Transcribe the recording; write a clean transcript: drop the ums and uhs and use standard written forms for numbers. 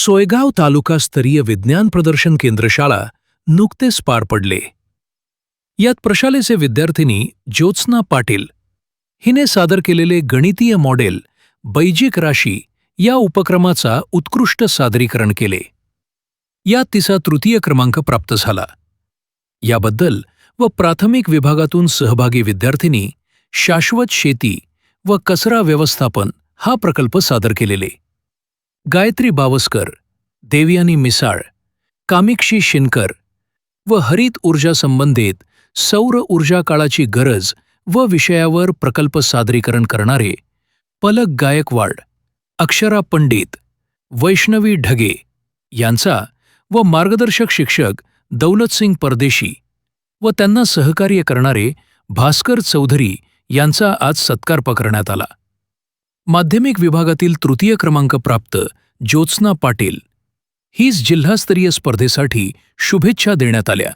सोयगाव तालुकास्तरीय विज्ञान प्रदर्शन केंद्रशाळा नुकतेच पार पडले. यात प्रशालेचे विद्यार्थिनी ज्योत्स्ना पाटील हिने सादर केलेले गणितीय मॉडेल बैजिक राशी या उपक्रमाचा उत्कृष्ट सादरीकरण केले. यात तिचा तृतीय क्रमांक प्राप्त झाला. याबद्दल व प्राथमिक विभागातून सहभागी विद्यार्थिनी शाश्वत शेती व कचरा व्यवस्थापन हा प्रकल्प सादर केलेले गायत्री बावस्कर, देवयानी मिसाळ, कामिक्षी शिनकर व हरित ऊर्जा संबंधित सौर ऊर्जा काळाची गरज व विषयावर प्रकल्प सादरीकरण करणारे पलक गायकवाड, अक्षरा पंडित, वैष्णवी ढगे यांचा व मार्गदर्शक शिक्षक दौलतसिंग परदेशी व त्यांना सहकार्य करणारे भास्कर चौधरी यांचा आज सत्कार करण्यात आला. माध्यमिक विभागातील तृतीय क्रमांक प्राप्त ज्योत्स्ना पाटील हीच जिल्हास्तरीय स्पर्धेसाठी शुभेच्छा देण्यात आल्या.